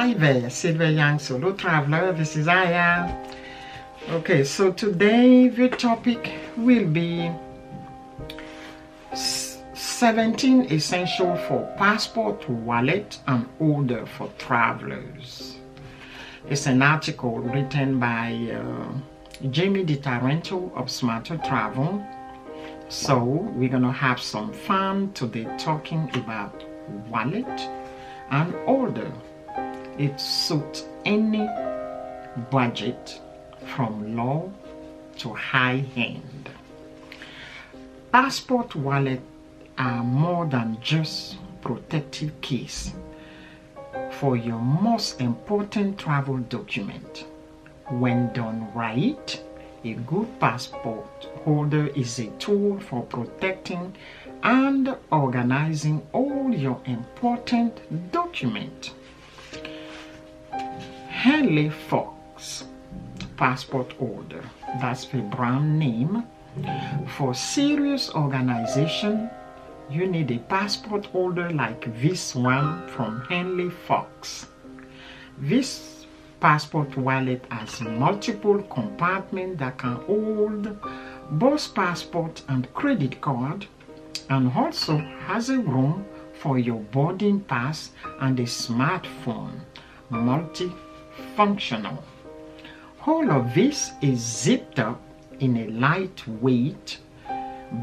Hi there, Silver Young Solo Traveler. This is Aya. Okay, so today the topic will be 17 essential for passport, wallet, and holder for travelers. It's an article written by Jamie DiTarento of Smarter Travel. So we're gonna have some fun today talking about wallet and holder. It suits any budget from low to high end. Passport wallet are more than just protective case for your most important travel document. When done right, a good passport holder is a tool for protecting and organizing all your important documents. Henley Fox passport holder, that's the brand name. For serious organization, you need a passport holder like this one from Henley Fox. This passport wallet has multiple compartments that can hold both passport and credit card, and also has a room for your boarding pass and a smartphone, multifunctional. All of this is zipped up in a lightweight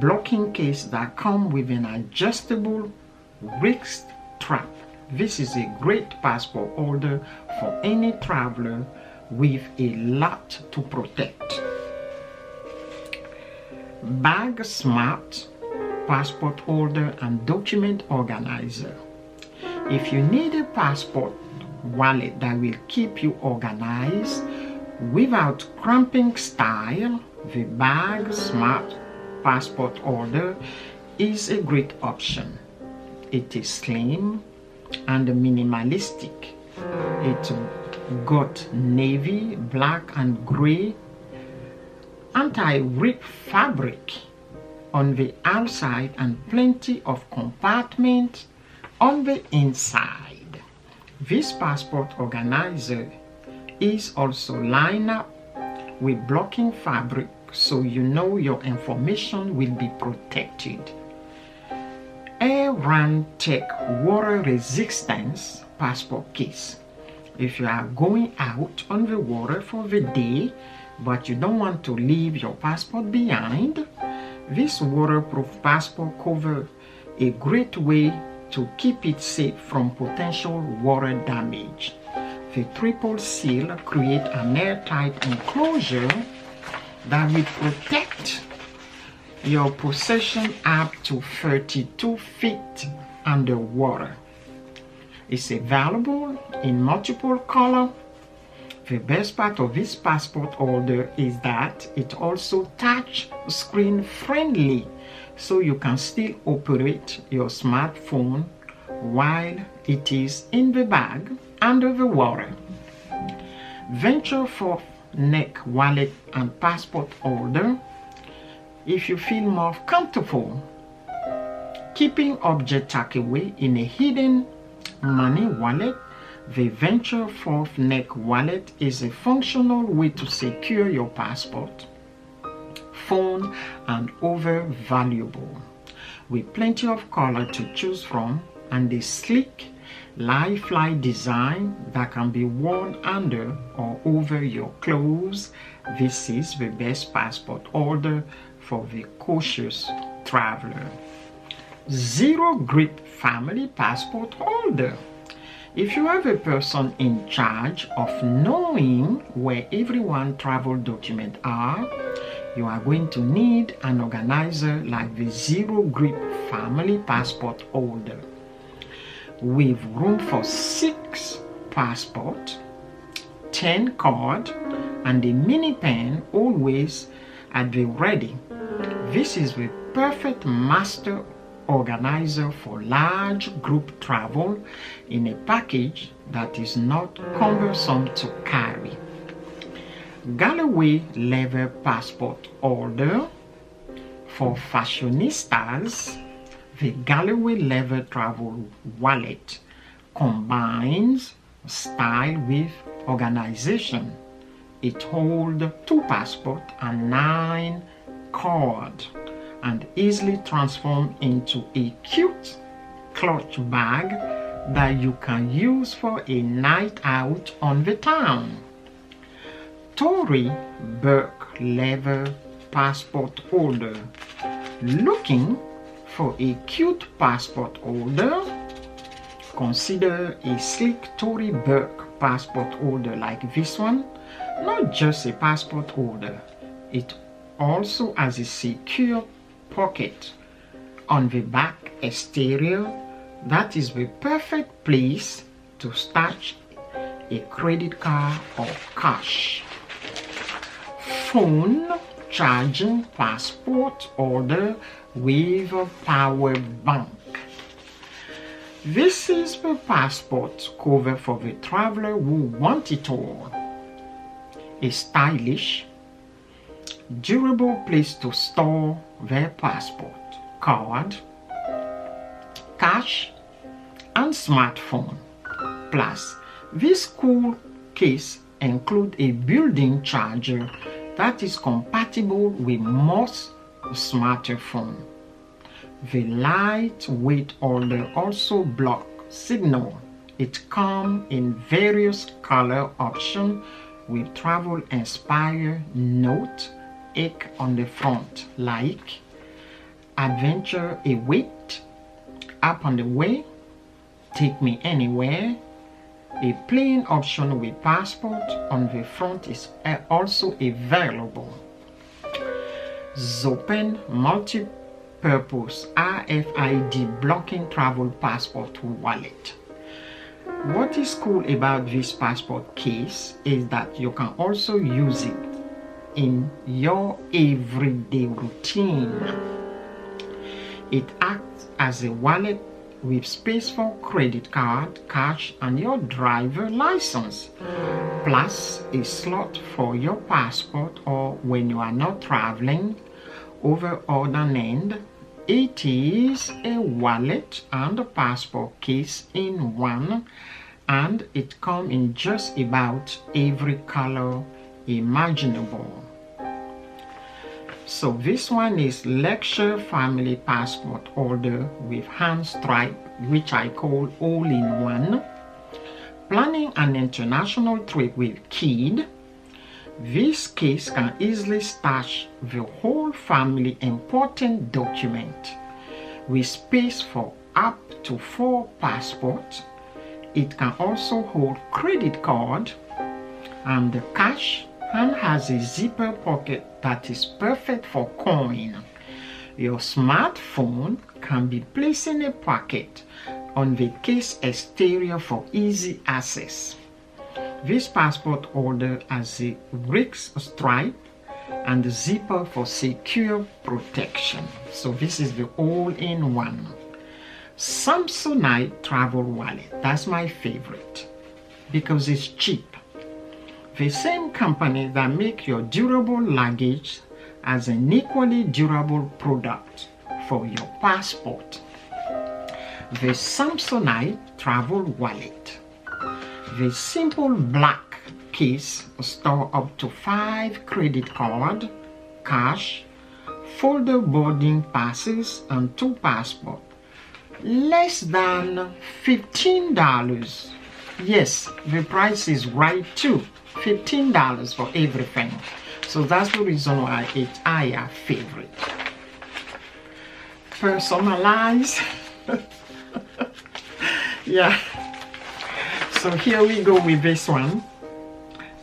blocking case that comes with an adjustable wrist strap. This is a great passport holder for any traveler with a lot to protect. Bag Smart passport holder and document organizer. If you need a passport wallet that will keep you organized without cramping style, the Bag Smart passport holder is a great option. It is slim and minimalistic. It got navy, black and gray anti-rip fabric on the outside and plenty of compartments on the inside. This passport organizer is also lined up with blocking fabric so you know your information will be protected. Aran Tech water resistance passport case. If you are going out on the water for the day but you don't want to leave your passport behind, this waterproof passport cover a great way to keep it safe from potential water damage. The triple seal create an airtight enclosure that will protect your possession up to 32 feet underwater. It's available in multiple colors. The best part of this passport holder is that it also touch screen friendly, so you can still operate your smartphone while it is in the bag under the water. Venture for neck wallet and passport holder. If you feel more comfortable keeping object tucked away in a hidden money wallet, the Venture Forth neck wallet is a functional way to secure your passport, phone, and other valuable, with plenty of color to choose from and a sleek lifelike design that can be worn under or over your clothes. This is the best passport holder for the cautious traveler. Zero grip family passport holder. If you have a person in charge of knowing where everyone's travel documents are, you are going to need an organizer like the Zero Grip Family Passport Holder, with room for 6 passports, 10 cards, and a mini pen always at the ready. This is the perfect master organizer for large group travel in a package that is not cumbersome to carry. Galloway leather passport holder for fashionistas. The Galloway leather travel wallet combines style with organization. It holds 2 passports and 9 cards and easily transform into a cute clutch bag that you can use for a night out on the town. Tory Burke leather passport holder. Looking for a cute passport holder? Consider a sleek Tory Burke passport holder like this one. Not just a passport holder, it also has a secure pocket on the back exterior that is the perfect place to stash a credit card or cash. Phone charging passport holder with a power bank. This is the passport cover for the traveler who wants it all. A stylish, durable place to store their passport, card, cash, and smartphone. Plus, this cool case includes a built-in charger that is compatible with most smartphones. The lightweight holder also blocks signal. It comes in various color options with travel-inspired note ink on the front, like adventure await, up on the way, take me anywhere. A plain option with passport on the front is also available. Zopen multi-purpose RFID blocking travel passport wallet. What is cool about this passport case is that you can also use it in your everyday routine. It acts as a wallet with space for credit card, cash, and your driver license, plus a slot for your passport or when you are not traveling over other end. It is a wallet and a passport case in one, and it comes in just about every color imaginable. So this one is Lecture Family Passport holder with hand stripe, which I call all-in-one. Planning an international trip with kid. This case can easily stash the whole family important document with space for up to 4 passports. It can also hold credit card and the cash, and has a zipper pocket that is perfect for coin. Your smartphone can be placed in a pocket on the case exterior for easy access. This passport holder has a wrist stripe and a zipper for secure protection. So this is the all-in-one. Samsonite travel wallet. That's my favorite because it's cheap. The same company that make your durable luggage has an equally durable product for your passport. The Samsonite travel wallet. The simple black case store up to 5 credit card, cash, folder boarding passes, and 2 passports. Less than $15. Yes, the price is right too. $15 for everything. So that's the reason why it's our favorite. Personalize. Yeah. So here we go with this one.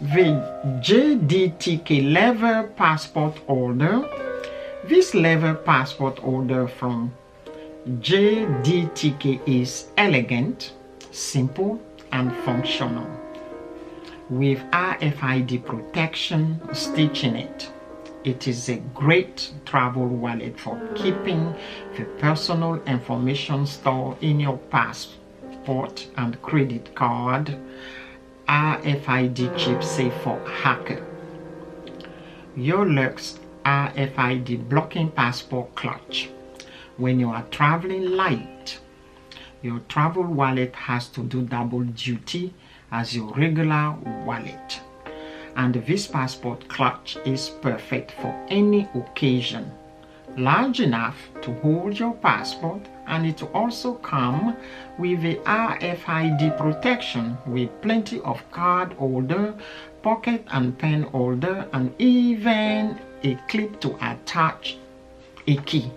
The JDTK leather passport holder. This leather passport holder from JDTK is elegant, simple, and functional, with RFID protection stitched in it. It is a great travel wallet for keeping the personal information stored in your passport and credit card. RFID chip safe for hacker. Your Lux RFID blocking passport clutch. When you are traveling light, your travel wallet has to do double duty as your regular wallet. And this passport clutch is perfect for any occasion. Large enough to hold your passport, and it also comes with a RFID protection with plenty of card holder, pocket and pen holder, and even a clip to attach a key.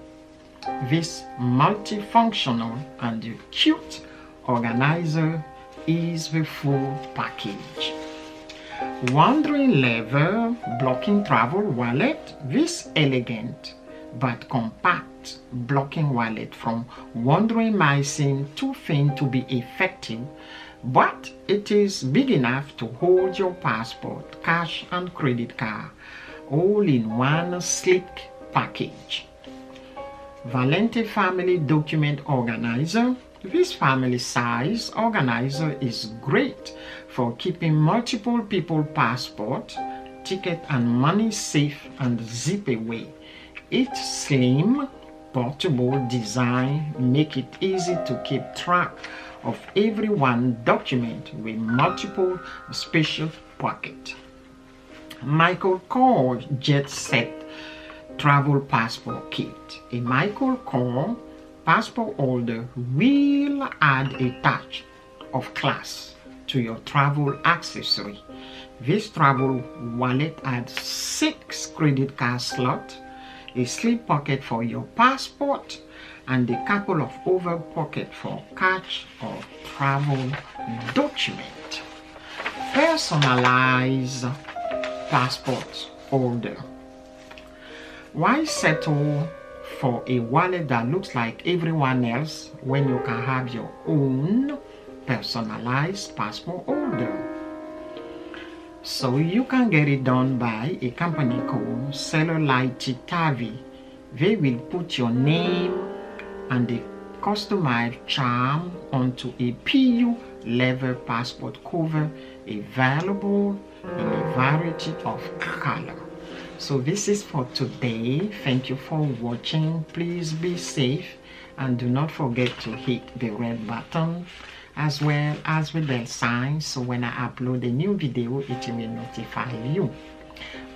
This multifunctional and cute organizer is the full package. Wandering leather blocking travel wallet. This elegant but compact blocking wallet from wandering might seem too thin to be effective, but it is big enough to hold your passport, cash and credit card all in one sleek package. Valente Family Document Organizer. This family size organizer is great for keeping multiple people's passport, ticket and money safe and zip away. Its slim, portable design make it easy to keep track of everyone's document with multiple special pockets. Michael Kors Jet Set Travel Passport Kit. A Michael Kors passport holder will add a touch of class to your travel accessory. This travel wallet adds 6 credit card slots, a slip pocket for your passport, and a couple of over pockets for cash or travel document. Personalized passport holder. Why settle for a wallet that looks like everyone else when you can have your own personalized passport holder? So you can get it done by a company called Cellularity Tavi. They will put your name and a customized charm onto a PU leather passport cover available in a variety of color. So this is for today. Thank you for watching. Please be safe and do not forget to hit the red button as well as the bell sign, so when I upload a new video it will notify you.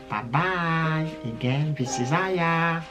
Bye bye. Again, this is Aya.